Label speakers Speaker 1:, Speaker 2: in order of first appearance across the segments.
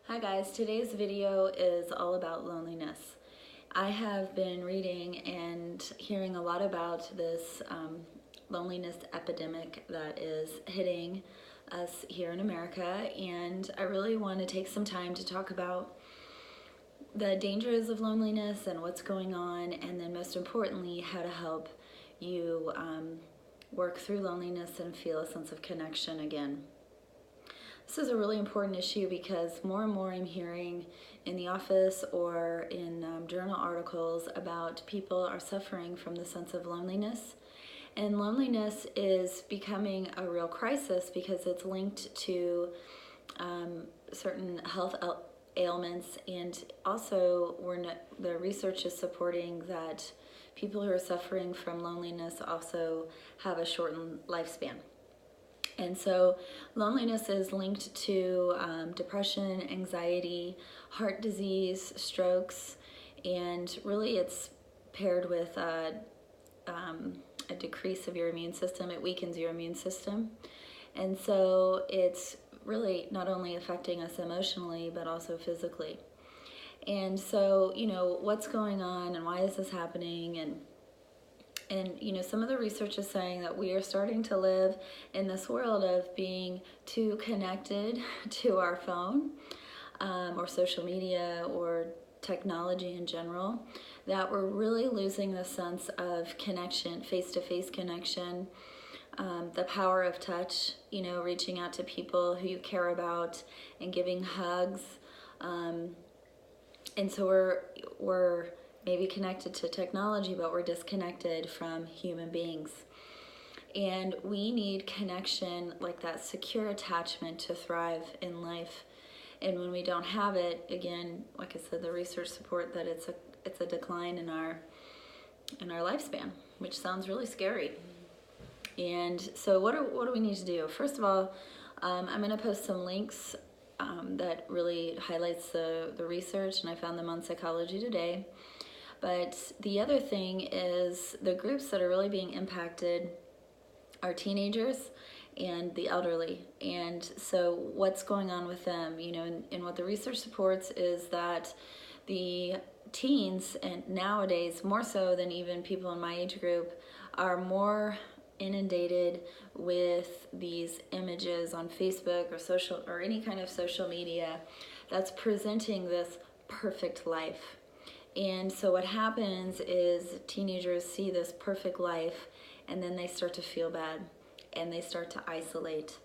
Speaker 1: Hi guys, today's video is all about loneliness. I have been reading and hearing a lot about this loneliness epidemic that is hitting us here in America, and I really want to take some time to talk about the dangers of loneliness and what's going on, and then most importantly, how to help you work through loneliness and feel a sense of connection again. This is a really important issue because more and more I'm hearing in the office or in journal articles about people are suffering from the sense of loneliness. And loneliness is becoming a real crisis because it's linked to certain health ailments, and also the research is supporting that people who are suffering from loneliness also have a shortened lifespan. And so loneliness is linked to depression, anxiety, heart disease, strokes, and really it's paired with a decrease of your immune system. It weakens your immune system. And so it's really not only affecting us emotionally, but also physically. And so, what's going on and why is this happening? And some of the research is saying that we are starting to live in this world of being too connected to our phone or social media or technology in general, that we're really losing the sense of connection, face-to-face connection, the power of touch, reaching out to people who you care about and giving hugs. And so we're maybe connected to technology, but we're disconnected from human beings. And we need connection, like that secure attachment, to thrive in life. And when we don't have it, again, like I said, the research support that it's a decline in our lifespan, which sounds really scary. And so what do we need to do? First of all, I'm going to post some links that really highlights the research, and I found them on Psychology Today. But the other thing is the groups that are really being impacted are teenagers and the elderly. And so what's going on with them? And what the research supports is that the teens, and nowadays more so than even people in my age group, are more inundated with these images on Facebook or any kind of social media that's presenting this perfect life. And so what happens is teenagers see this perfect life, and then they start to feel bad and they start to isolate.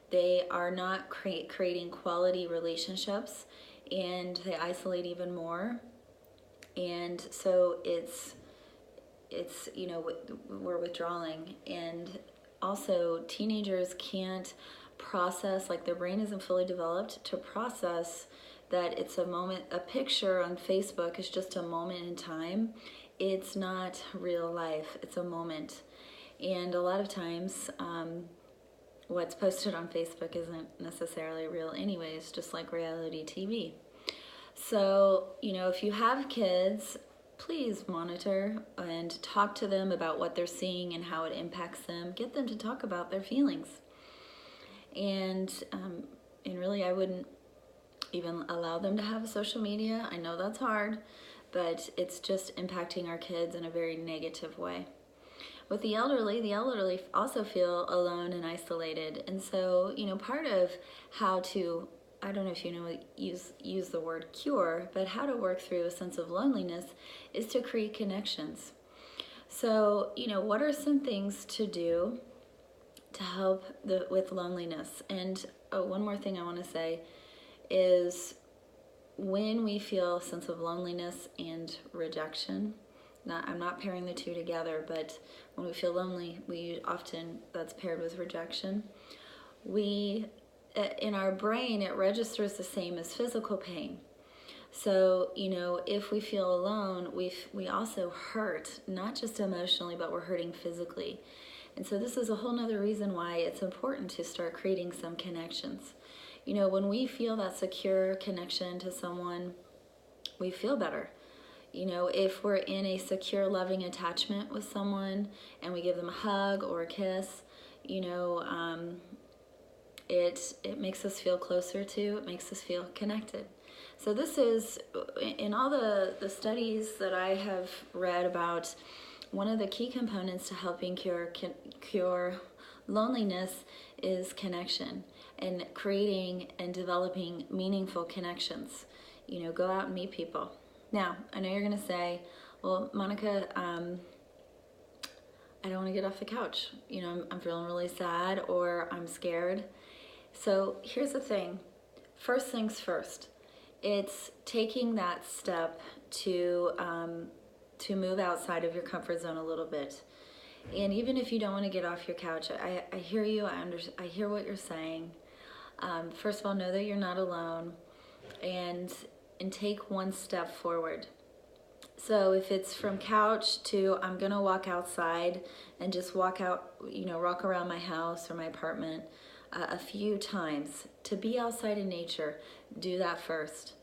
Speaker 1: They are not creating quality relationships, and they isolate even more. And so it's we're withdrawing. And also teenagers can't process, like their brain isn't fully developed to process that it's a moment. A picture on Facebook is just a moment in time. It's not real life, it's a moment. And a lot of times what's posted on Facebook isn't necessarily real anyways, just like reality TV. So if you have kids, please monitor and talk to them about what they're seeing and how it impacts them. Get them to talk about their feelings. And really, I wouldn't even allow them to have social media. I know that's hard, but it's just impacting our kids in a very negative way. With the elderly also feel alone and isolated. And so, part of how to, I don't know if use the word cure, but how to work through a sense of loneliness is to create connections. So, what are some things to do to help with loneliness? And one more thing I want to say is when we feel a sense of loneliness and rejection, I'm not pairing the two together, but when we feel lonely, that's paired with rejection. In our brain, it registers the same as physical pain. So, if we feel alone, we also hurt, not just emotionally, but we're hurting physically. And so this is a whole nother reason why it's important to start creating some connections. When we feel that secure connection to someone, we feel better. If we're in a secure, loving attachment with someone and we give them a hug or a kiss, it makes us feel closer to, it makes us feel connected. So this is, in all the studies that I have read about, one of the key components to helping cure loneliness is connection, and creating and developing meaningful connections. Go out and meet people. Now, I know you're going to say, well, Monica, I don't want to get off the couch. I'm feeling really sad, or I'm scared. So here's the thing. First things first. It's taking that step to move outside of your comfort zone a little bit. And even if you don't want to get off your couch, I hear you. I hear what you're saying. First of all, know that you're not alone, and take one step forward. So if it's from couch to I'm gonna walk outside and just walk around my house or my apartment a few times, to be outside in nature, do that first.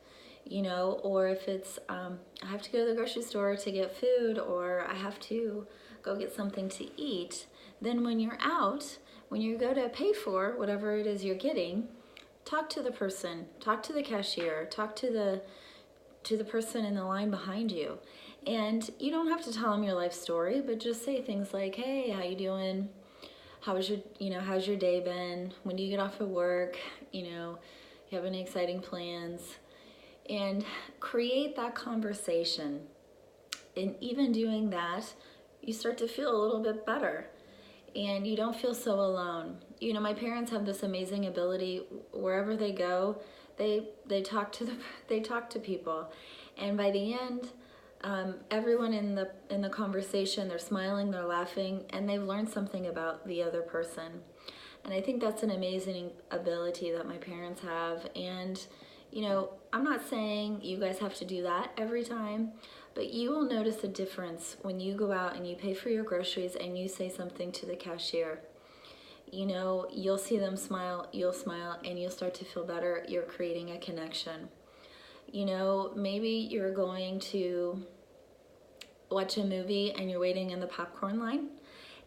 Speaker 1: Or if it's I have to go to the grocery store to get food, or I have to go get something to eat, then when you're out, when you go to pay for whatever it is you're getting, talk to the person, talk to the cashier, talk to the person in the line behind you. And you don't have to tell them your life story, but just say things like, hey, how you doing? How's your day been? When do you get off of work? You have any exciting plans? And create that conversation. And even doing that, you start to feel a little bit better, and you don't feel so alone. My parents have this amazing ability. Wherever they go, they talk to people, and by the end, everyone in the conversation, they're smiling, they're laughing, and they've learned something about the other person. And I think that's an amazing ability that my parents have. And I'm not saying you guys have to do that every time, but you will notice a difference when you go out and you pay for your groceries and you say something to the cashier. You'll see them smile, you'll smile, and you'll start to feel better. You're creating a connection. Maybe you're going to watch a movie and you're waiting in the popcorn line,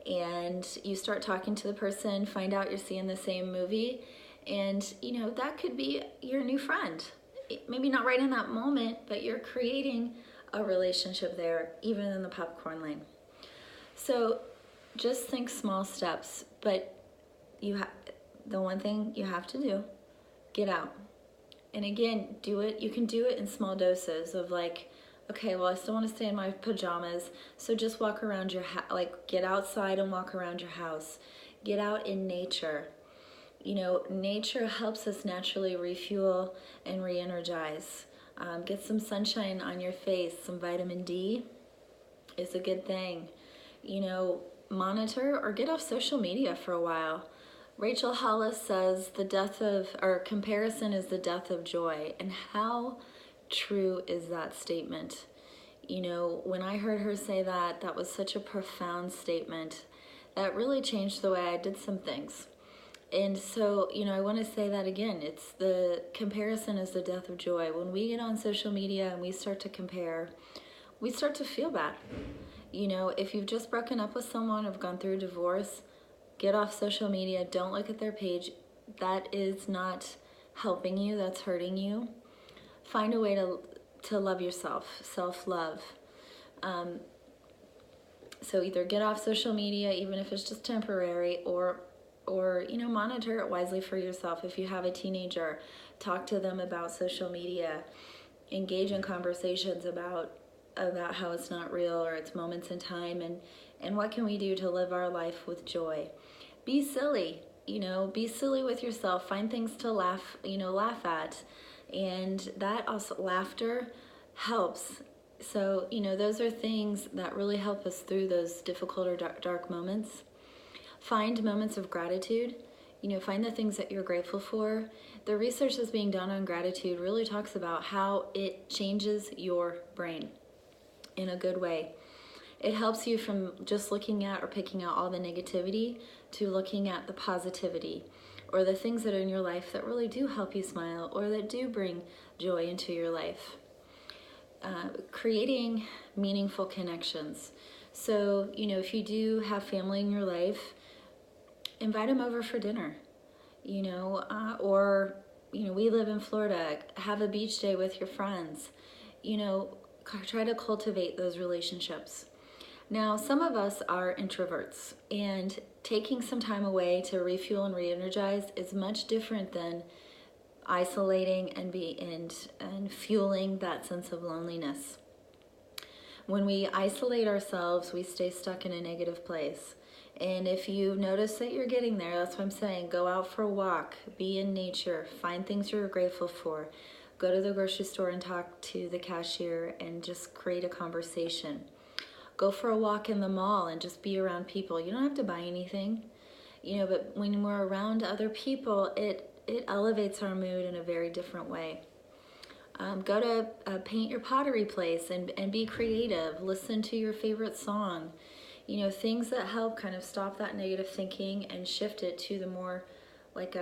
Speaker 1: and you start talking to the person, find out you're seeing the same movie, and that could be your new friend. Maybe not right in that moment, but you're creating a relationship there, even in the popcorn line. So just think small steps, but the one thing you have to do, get out. And again, you can do it in small doses of like, okay, well, I still want to stay in my pajamas, so just walk around your get outside and walk around your house. Get out in nature. Nature helps us naturally refuel and re-energize. Get some sunshine on your face. Some vitamin D is a good thing. Monitor or get off social media for a while. Rachel Hollis says comparison is the death of joy. And how true is that statement? When I heard her say that, that was such a profound statement that really changed the way I did some things. And so, I want to say that again. It's the comparison is the death of joy. When we get on social media and we start to compare, we start to feel bad. If you've just broken up with someone or gone through a divorce, get off social media. Don't look at their page. That is not helping you. That's hurting you. Find a way to love yourself, self-love. So either get off social media, even if it's just temporary, or monitor it wisely for yourself. If you have a teenager, talk to them about social media. Engage in conversations about how it's not real, or it's moments in time, and what can we do to live our life with joy. Be silly, be silly with yourself. Find things to laugh at, and that also, laughter helps. So those are things that really help us through those difficult or dark moments. Find moments of gratitude. Find the things that you're grateful for. The research that's being done on gratitude really talks about how it changes your brain in a good way. It helps you from just looking at or picking out all the negativity to looking at the positivity, or the things that are in your life that really do help you smile, or that do bring joy into your life. Creating meaningful connections. So, if you do have family in your life, invite them over for dinner, or we live in Florida, have a beach day with your friends, try to cultivate those relationships. Now, some of us are introverts, and taking some time away to refuel and re-energize is much different than isolating and fueling that sense of loneliness. When we isolate ourselves, we stay stuck in a negative place. And if you notice that you're getting there, that's what I'm saying. Go out for a walk, be in nature, find things you're grateful for. Go to the grocery store and talk to the cashier and just create a conversation. Go for a walk in the mall and just be around people. You don't have to buy anything, but when we're around other people, it elevates our mood in a very different way. Go to paint your pottery place and be creative. Listen to your favorite song. Things that help kind of stop that negative thinking and shift it to the more like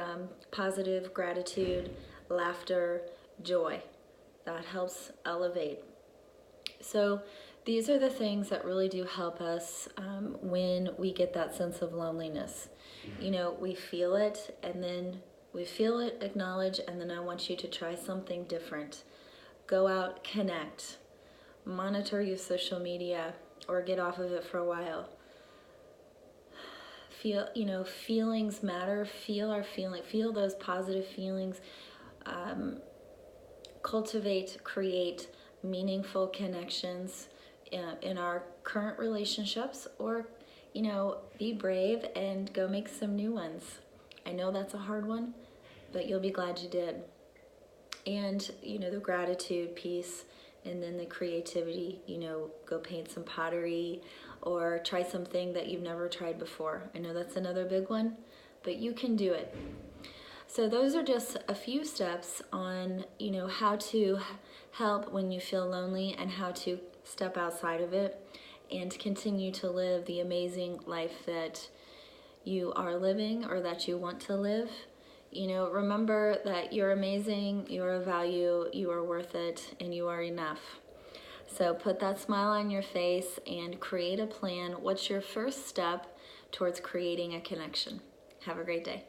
Speaker 1: positive gratitude, laughter, joy. That helps elevate. So these are the things that really do help us when we get that sense of loneliness. We feel it, and then we feel it, acknowledge, and then I want you to try something different. Go out, connect, monitor your social media, or get off of it for a while. Feelings matter. Feel those positive feelings. Cultivate, create meaningful connections in our current relationships, or be brave and go make some new ones. I know that's a hard one, but you'll be glad you did. And the gratitude piece, and then the creativity, go paint some pottery or try something that you've never tried before. I know that's another big one, but you can do it. So those are just a few steps on, how to help when you feel lonely and how to step outside of it and continue to live the amazing life that you are living or that you want to live. Remember that you're amazing, you are of value, you are worth it, and you are enough. So put that smile on your face and create a plan. What's your first step towards creating a connection? Have a great day.